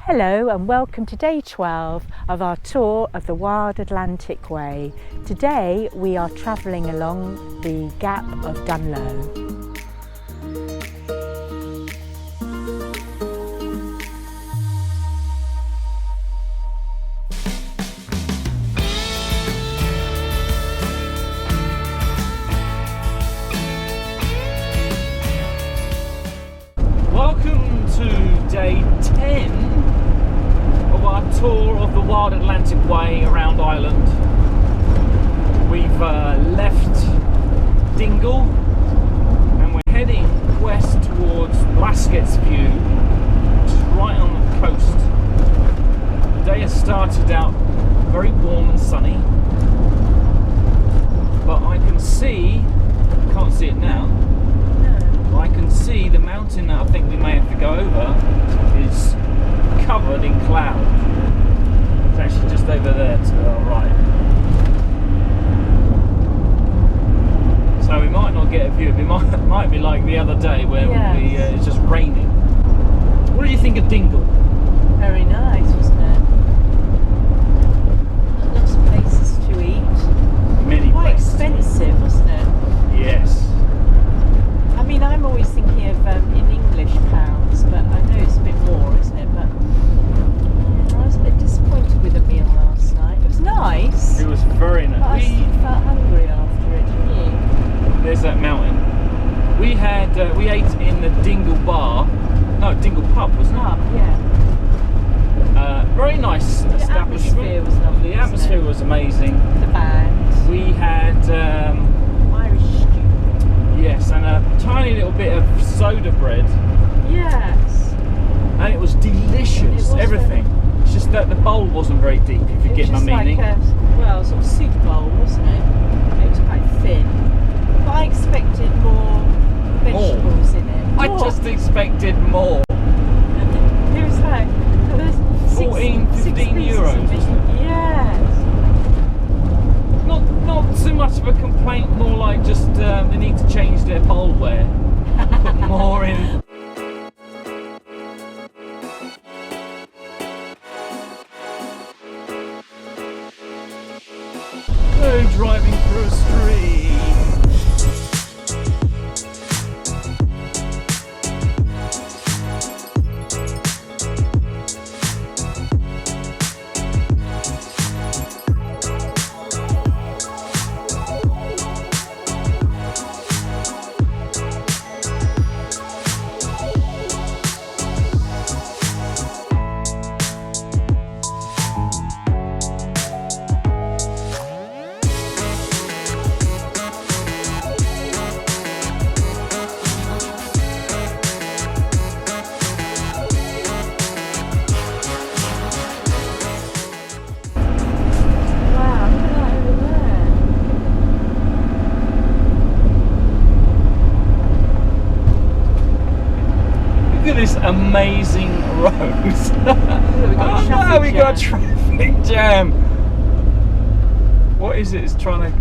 Hello and welcome to day 12 of our tour of the Wild Atlantic Way. Today we are travelling along the Gap of Dunloe. Welcome to day 10 of our tour of the Wild Atlantic Way around Ireland. We've left Dingle and we're heading west towards Blasket's View, which is right on the coast. The day has started out very warm and sunny, but I can see, can't see it now, I can see the mountain that I think we may have to go over is covered in cloud. It's actually just over there to our right. So we might not get a view. It might be like the other day where it's just raining. What do you think of Dingle? Very nice, wasn't it? Lots of places to eat. Many Quite places. expensive, wasn't it? Yes. I mean, I'm always thinking of in English pounds, but I know it's a bit more, isn't it? But I was a bit disappointed with the meal last night. It was nice. It was very nice. But I felt hungry after it, didn't you? There's that mountain. We ate in the Dingle Bar. No, Dingle Pub, wasn't it? Pub, yeah. Very nice The establishment. atmosphere was lovely. The atmosphere was amazing. The band. We had Irish stew. yes, and a tiny little bit of soda bread, Yes. and it was delicious. It was everything. It's just that the bowl wasn't very deep. If you It get was my just meaning. like a, sort of soup bowl, wasn't it? It was quite thin. But I expected more vegetables in it. I just expected more. It was like 14, 15 euros, wasn't it? Yes. Not so much of a complaint, more like just they need to change their bowlware. Put more in. So driving through a stream. This amazing road. We got a traffic jam. What is it? It's trying to.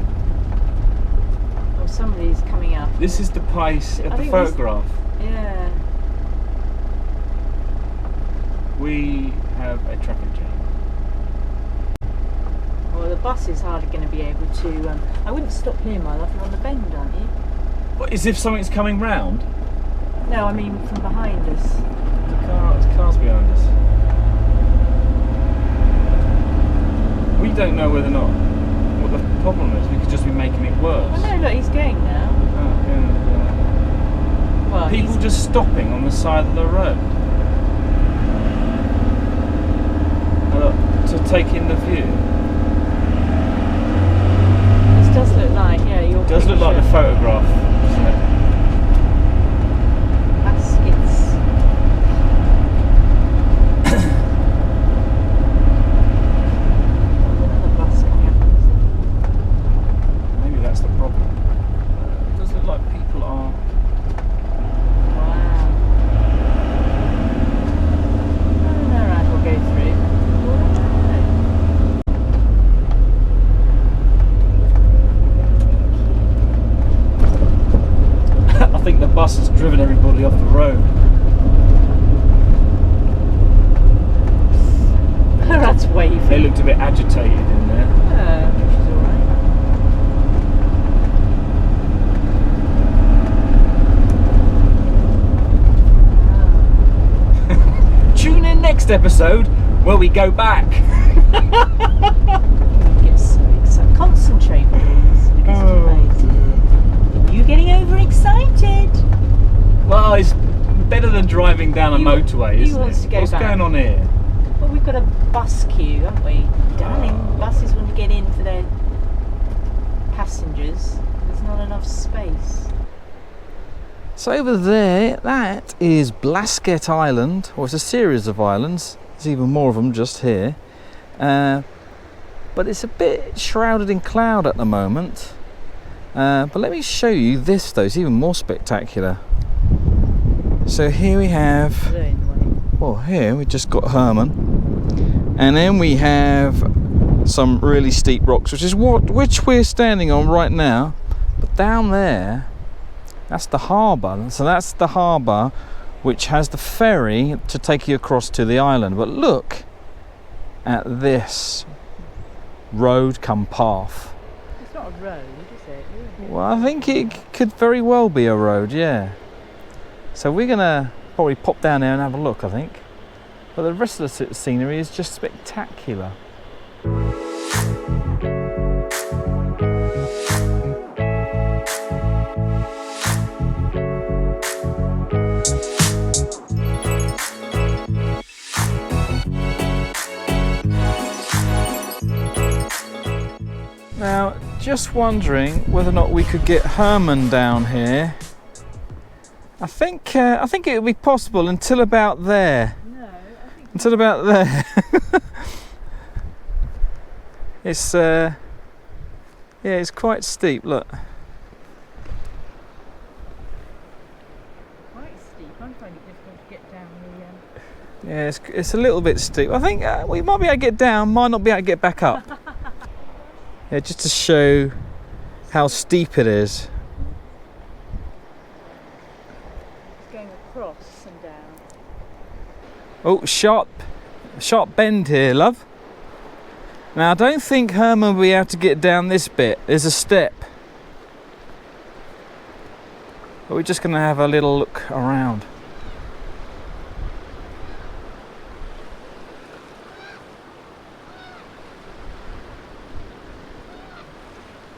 Oh, somebody's coming up. This is the place of the photograph. Yeah. We have a traffic jam. Well, the bus is hardly going to be able to. I wouldn't stop here, my love. You're on the bend, aren't you? What, as if something's coming round? No, I mean from behind us. The car's behind us. We don't know whether or not what the problem is. We could just be making it worse. Oh no, look, he's going now. Oh, yeah. Well, People just stopping on the side of the road. To take in the view. This does look like, your It does look like the photograph, doesn't it? Baskets. Another bus coming up. Maybe that's the problem. It does look like people are. Wow. No, right, we'll go through. Dad's waving. They looked a bit agitated in there. Yeah, she's alright. Tune in next episode where we go back. Get so excited. Concentrate, please. You getting overexcited? Well, it's better than driving down a motorway, isn't wants it? to go What's back. going on here? Well, we've got a bus queue, haven't we? Darling, buses want to get in for their passengers. There's not enough space. So over there, that is Blasket Island, or it's a series of islands. There's even more of them just here. But it's a bit shrouded in cloud at the moment. But let me show you this though, it's even more spectacular. So here we have, well here we just got Herman. And then we have some really steep rocks, which we're standing on right now. But down there, that's the harbour. So that's the harbour which has the ferry to take you across to the island. But look at this road come path. It's not a road, is it? Well, I think it could very well be a road, yeah. So we're gonna probably pop down there and have a look, I think. But the rest of the scenery is just spectacular. Now, just wondering whether or not we could get Herman down here. I think it would be possible until about there. No, I think Until about there. It's yeah, it's quite steep. Look. quite steep. I'm finding it difficult to get down the. Yeah, it's a little bit steep. I think we might be able to get down, might not be able to get back up. Yeah, just to show how steep it is. Going across and down. Oh, sharp bend here, love. Now, I don't think Herman will be able to get down this bit. There's a step. But we're just going to have a little look around.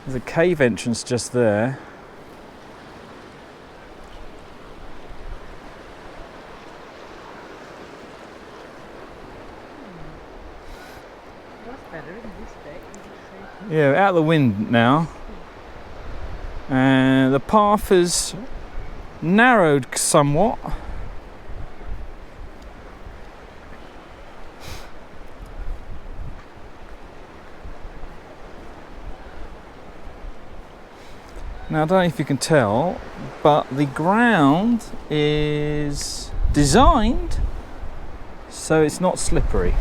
There's a cave entrance just there. That's better, isn't this bit? Yeah, out of the wind now. And the path is narrowed somewhat. Now I don't know if you can tell, but the ground is designed so it's not slippery.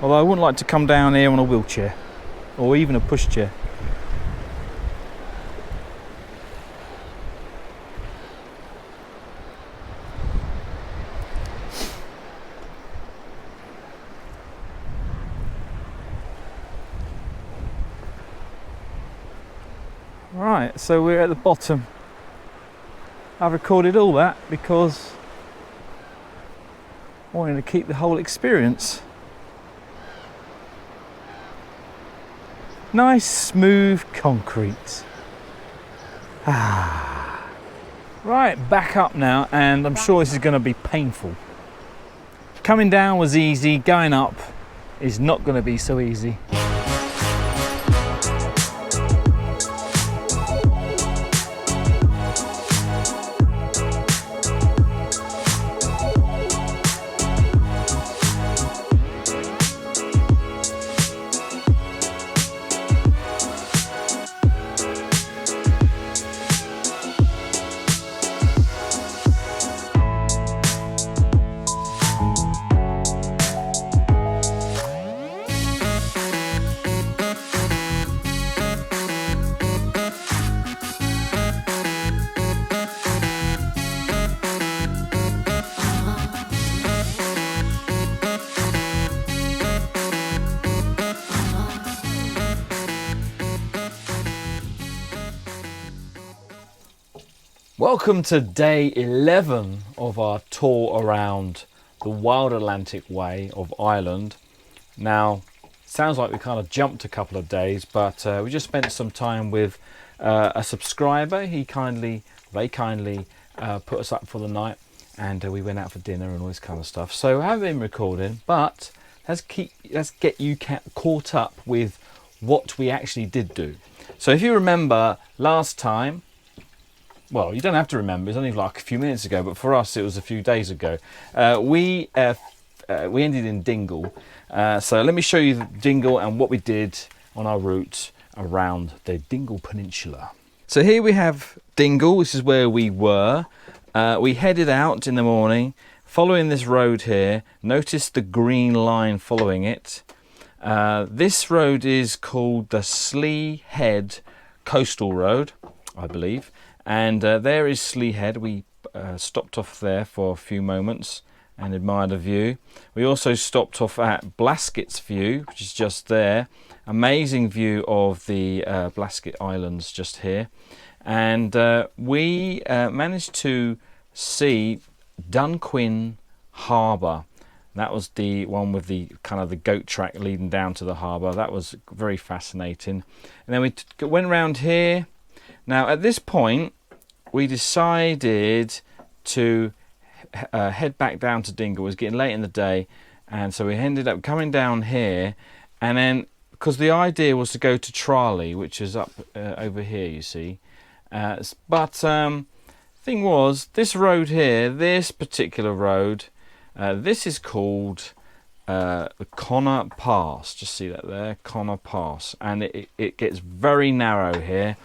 Although I wouldn't like to come down here on a wheelchair or even a pushchair. Right, so we're at the bottom. I've recorded all that because I wanted to keep the whole experience. Nice smooth concrete. Right, back up now, and I'm sure this is going to be painful. Coming down was easy, going up is not going to be so easy. Welcome to day 11 of our tour around the Wild Atlantic Way of Ireland. Now, sounds like we kind of jumped a couple of days, but we just spent some time with a subscriber. They kindly put us up for the night, and we went out for dinner and all this kind of stuff. So I haven't been recording, but let's get you caught up with what we actually did do. So if you remember last time, well, you don't have to remember, it's only like a few minutes ago, but for us it was a few days ago. We ended in Dingle. So let me show you Dingle and what we did on our route around the Dingle Peninsula. So here we have Dingle. This is where we were. We headed out in the morning, following this road here. Notice the green line following it. This road is called the Slea Head Coastal Road, I believe. And there is Slea Head. We stopped off there for a few moments and admired the view. We also stopped off at Blasket's View, which is just there. Amazing view of the Blasket Islands just here. And we managed to see Dunquin Harbour. That was the one with the kind of the goat track leading down to the harbour. That was very fascinating. And then we went around here. Now at this point we decided to head back down to Dingle. It was getting late in the day, and so we ended up coming down here, and then because the idea was to go to Tralee, which is up over here, you see. Thing was, this road here, this particular road, this is called the Connor Pass. Just see that there, Connor Pass, and it gets very narrow here.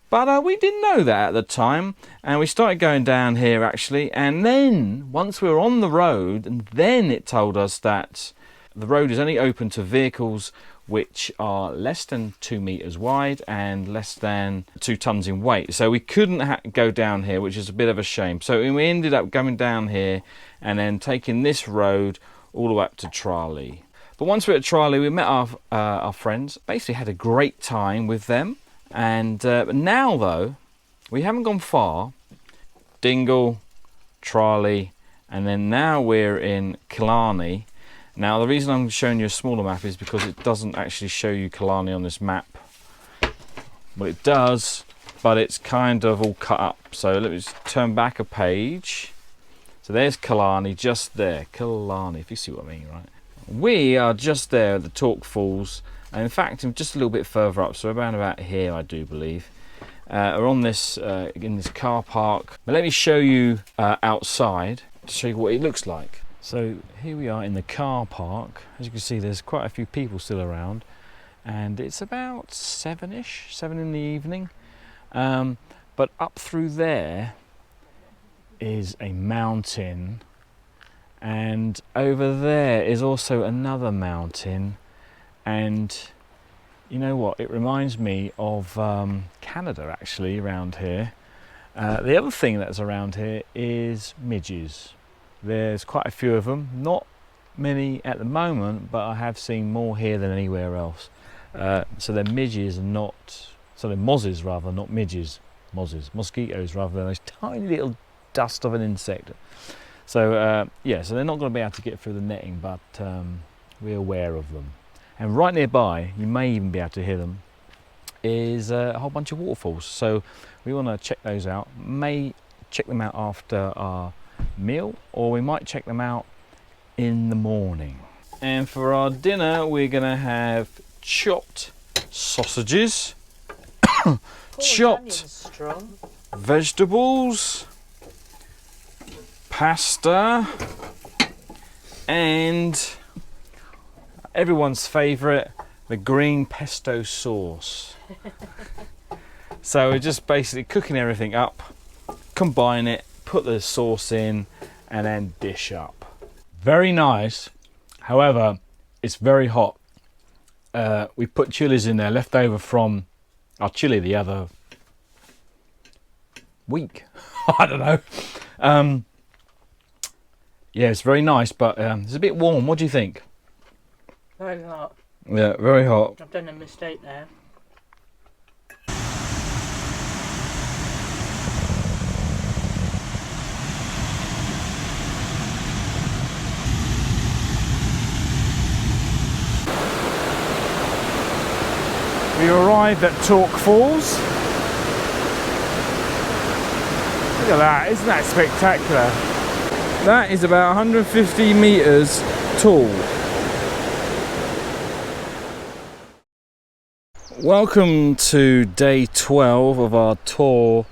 But we didn't know that at the time, and we started going down here actually, and then once we were on the road, and then it told us that the road is only open to vehicles which are less than 2 meters wide and less than 2 tons in weight. So we couldn't go down here, which is a bit of a shame. So we ended up going down here and then taking this road all the way up to Tralee. But once we were at Tralee, we met our friends, basically had a great time with them. And now though, we haven't gone far. Dingle, Tralee, and then now we're in Killarney. Now the reason I'm showing you a smaller map is because it doesn't actually show you Killarney on this map. Well, it does, but it's kind of all cut up. So let me just turn back a page. So there's Killarney, just there. Killarney, if you see what I mean, right? We are just there at the Torc Falls. And in fact, I'm just a little bit further up, so around about here, I do believe. We're on this in this car park. But let me show you outside to show you what it looks like. So here we are in the car park. As you can see, there's quite a few people still around, and it's about 7-ish, 7 in the evening. But up through there is a mountain, and over there is also another mountain. And you know what, it reminds me of Canada actually around here. The other thing that's around here is midges. There's quite a few of them, not many at the moment, but I have seen more here than anywhere else. So they're midges and not, so they're mozzies rather, not midges. Mosquitoes rather than those tiny little dust of an insect. So yeah, so they're not going to be able to get through the netting, but we're aware of them. And right nearby, you may even be able to hear them, is a whole bunch of waterfalls. So we want to check those out. May check them out after our meal, or we might check them out in the morning. And for our dinner, we're going to have chopped sausages, chopped vegetables, pasta, and everyone's favourite, the green pesto sauce. So we're just basically cooking everything up, combine it, put the sauce in, and then dish up. Very nice. However, it's very hot. We put chilies in there, left over from our chili the other week. I don't know. Yeah, it's very nice, but it's a bit warm. What do you think? Very hot. Yeah, very hot. I've done a mistake there. We arrived at Torc Falls. Look at that, isn't that spectacular? That is about 150 metres tall. Welcome to day 12 of our tour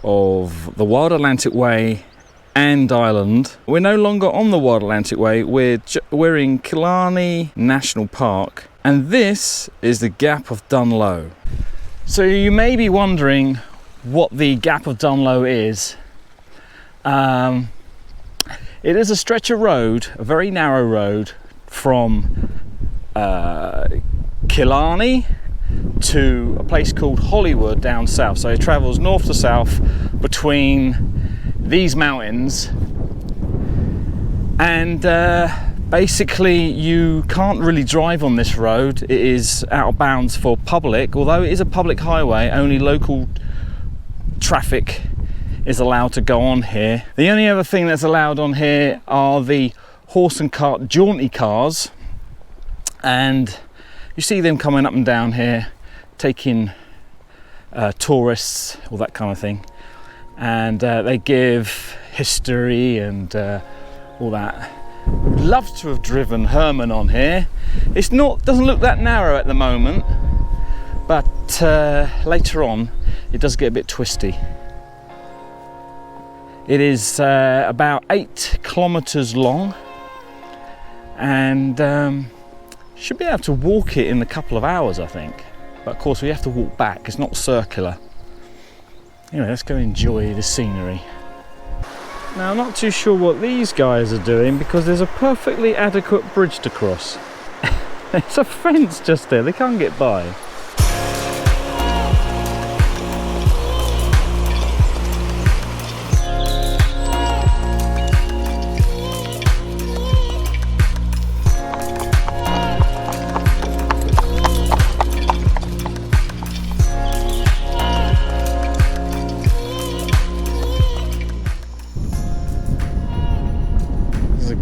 of the Wild Atlantic Way and Island. We're no longer on the Wild Atlantic Way, we're in Killarney National Park, and this is the Gap of Dunloe. So you may be wondering what the Gap of Dunloe is. It is a stretch of road, a very narrow road, from Killarney to a place called Hollywood down south. So it travels north to south between these mountains, and basically you can't really drive on this road. It is out of bounds for public, although it is a public highway. Only local traffic is allowed to go on here. The only other thing that's allowed on here are the horse and cart jaunty cars, and you see them coming up and down here taking tourists, all that kind of thing, and they give history and all that. Would love to have driven Herman on here. Doesn't look that narrow at the moment, but later on it does get a bit twisty. It is about 8 kilometers long, and should be able to walk it in a couple of hours, I think. But of course we have to walk back, it's not circular. Anyway, let's go enjoy the scenery. Now I'm not too sure what these guys are doing, because there's a perfectly adequate bridge to cross. There's a fence just there, they can't get by.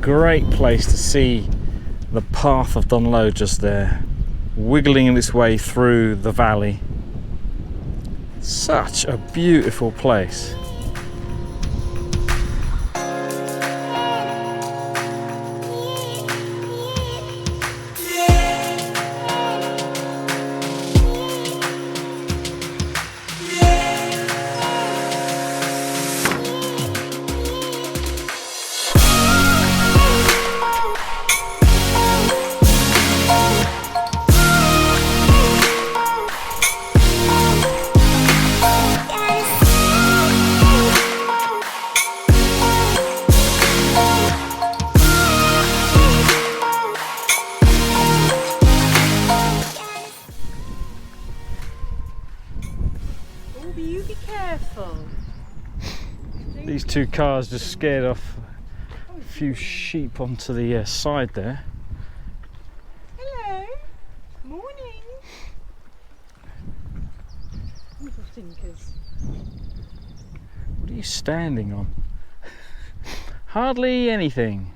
Great place to see the path of Dunloe just there, wiggling its way through the valley. Such a beautiful place. These two cars just scared off a few sheep onto the side there. Hello. Morning. Little stinkers. What are you standing on? Hardly anything.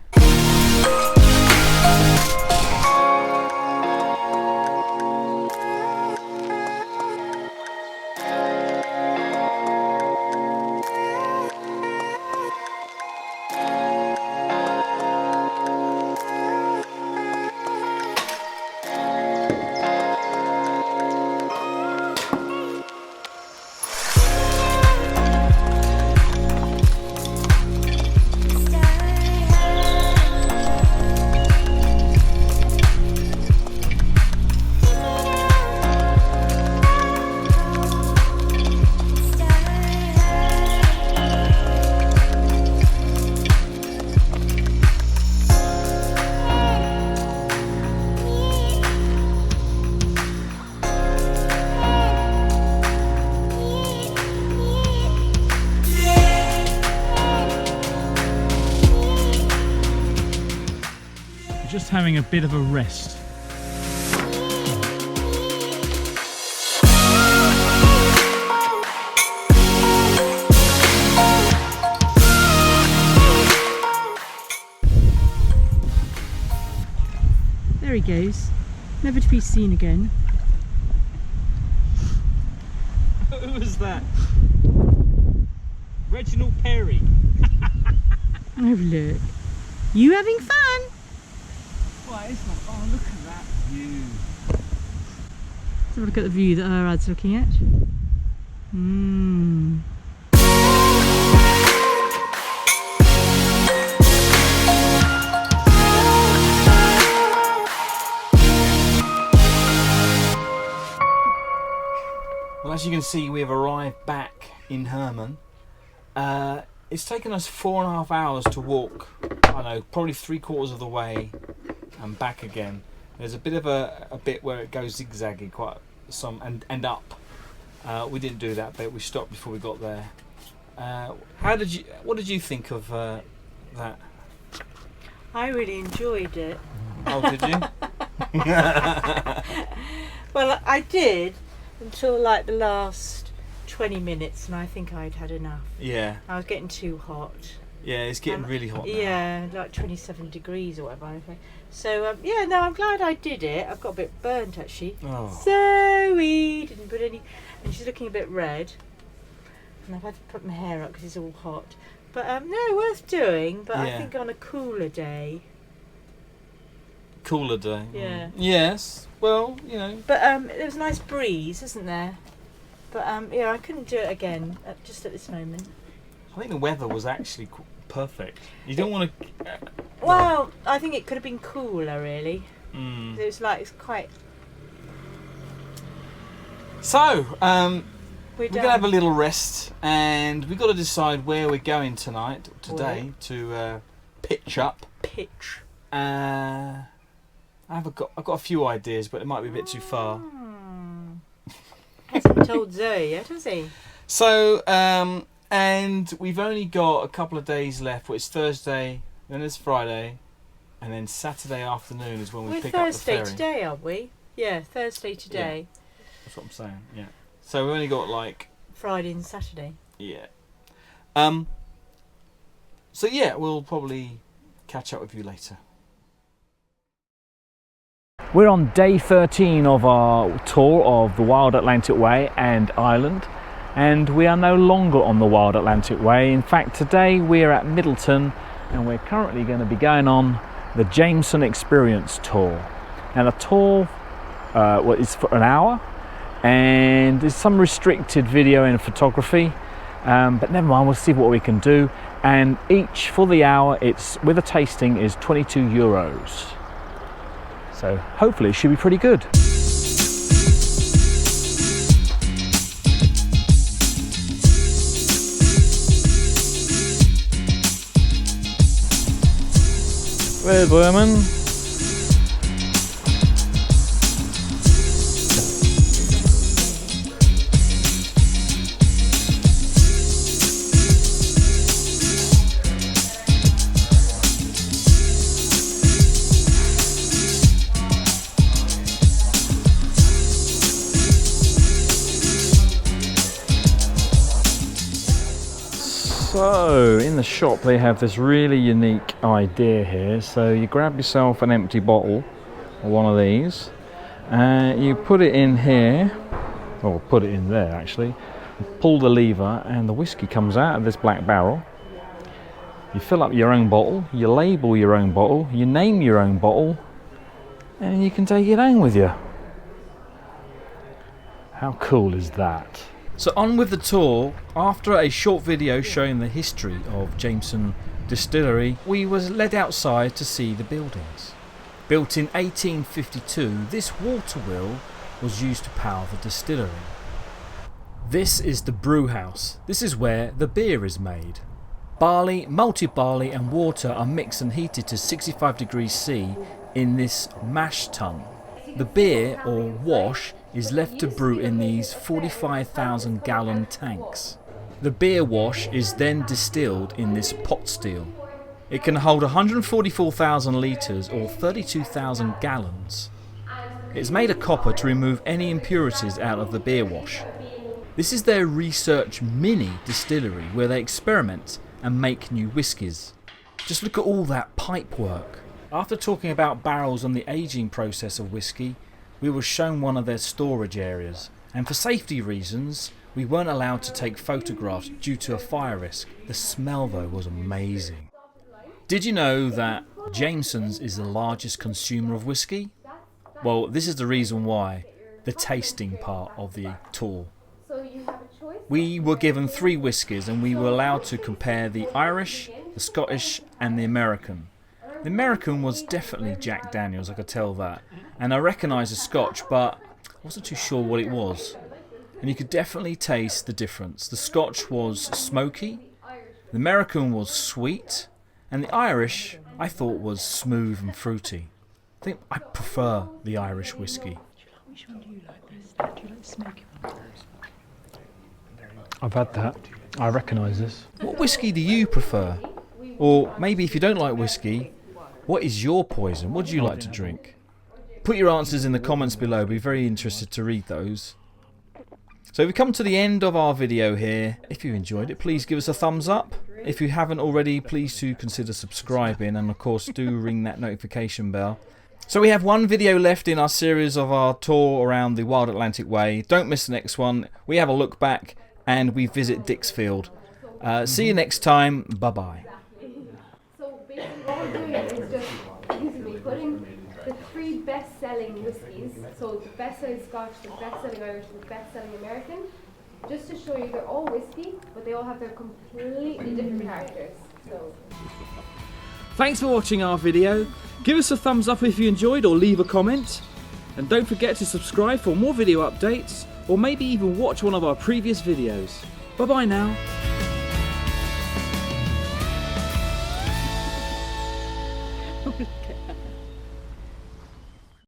Just having a bit of a rest. There he goes, never to be seen again. Who was that? Reginald Perry. Oh look. You having fun? Why, it's not. Oh, look at that view. Let's have a look at the view that her ad's looking at. Well, as you can see, we have arrived back in Herman. It's taken us 4.5 hours to walk, I don't know, probably 3/4 of the way and back again. There's a bit of a bit where it goes zigzaggy, quite some, and up. We didn't do that bit. We stopped before we got there. What did you think of that? I really enjoyed it. Oh, did you? Well, I did until like the last 20 minutes, and I think I'd had enough. Yeah. I was getting too hot. Yeah, it's getting really hot now. Yeah, like 27 degrees or whatever. I think. So yeah, no, I'm glad I did it. I've got a bit burnt actually. Oh. Zoe didn't put any, and she's looking a bit red. And I've had to put my hair up because it's all hot. But no, worth doing. But Yeah. I think on a cooler day. Cooler day. Yeah. Yes. Well, you know. But there was a nice breeze, isn't there? But yeah, I couldn't do it again just at this moment. I think the weather was actually perfect. You don't want to. Well, I think it could have been cooler, really. Mm. It was like it's quite. So, We're gonna have a little rest, and we've got to decide where we're going today, to pitch up. Pitch. I've got a few ideas, but it might be a bit too far. Hasn't told Zoe yet, has he? So, and we've only got a couple of days left. Well, it's Thursday, then it's Friday, and then Saturday afternoon is when we pick up the ferry. We're Thursday today, aren't we? Yeah, Thursday today. Yeah, that's what I'm saying. Yeah. So we've only got like Friday and Saturday. Yeah. So yeah, we'll probably catch up with you later. We're on day 13 of our tour of the Wild Atlantic Way and Island, and we are no longer on the Wild Atlantic Way. In fact, today we're at Middleton, and we're currently going to be going on the Jameson Experience Tour. Now the tour is for an hour, and there's some restricted video and photography, but never mind, we'll see what we can do. And each for the hour, it's with a tasting, is €22. So hopefully it should be pretty good. Where's Herman? So in the shop they have this really unique idea here. So you grab yourself an empty bottle, or one of these, and you put it in here, or put it in there actually, pull the lever and the whiskey comes out of this black barrel. You fill up your own bottle, you label your own bottle, you name your own bottle, and you can take it home with you. How cool is that? So on with the tour. After a short video showing the history of Jameson Distillery, we was led outside to see the buildings. Built in 1852, this water wheel was used to power the distillery. This is the brew house. This is where the beer is made. Barley, malted barley and water are mixed and heated to 65 degrees C in this mash tun. The beer, or wash, is left to brew in these 45,000 gallon tanks. The beer wash is then distilled in this pot still. It can hold 144,000 litres or 32,000 gallons. It's made of copper to remove any impurities out of the beer wash. This is their research mini distillery where they experiment and make new whiskies. Just look at all that pipe work. After talking about barrels and the aging process of whisky, we were shown one of their storage areas, and for safety reasons We weren't allowed to take photographs due to a fire risk. The smell though was amazing. Did you know that Jameson's is the largest consumer of whiskey? Well, this is the reason why, the tasting part of the tour. We were given 3 whiskies and we were allowed to compare the Irish, the Scottish and the American. The American was definitely Jack Daniels, I could tell that. And I recognised the Scotch, but I wasn't too sure what it was. And you could definitely taste the difference. The Scotch was smoky, the American was sweet, and the Irish I thought was smooth and fruity. I think I prefer the Irish whiskey. Which one do you like best? Do you like the smoky one? I've had that. I recognise this. What whiskey do you prefer? Or maybe if you don't like whiskey, what is your poison? What do you like to drink? Put your answers in the comments below. I'd be very interested to read those. So we've come to the end of our video here. If you enjoyed it, please give us a thumbs up. If you haven't already, please do consider subscribing, and of course do ring that notification bell. So we have 1 video left in our series of our tour around the Wild Atlantic Way. Don't miss the next one. We have a look back and we visit Dixfield. See you next time. Bye bye. So basically what we're doing is just putting the 3 best-selling whiskies, so the best-selling Scotch, the best-selling Irish, and the best-selling American, just to show you they're all whiskey, but they all have their completely different characters. So. Thanks for watching our video. Give us a thumbs up if you enjoyed, or leave a comment. And don't forget to subscribe for more video updates, or maybe even watch one of our previous videos. Bye bye now. Okay.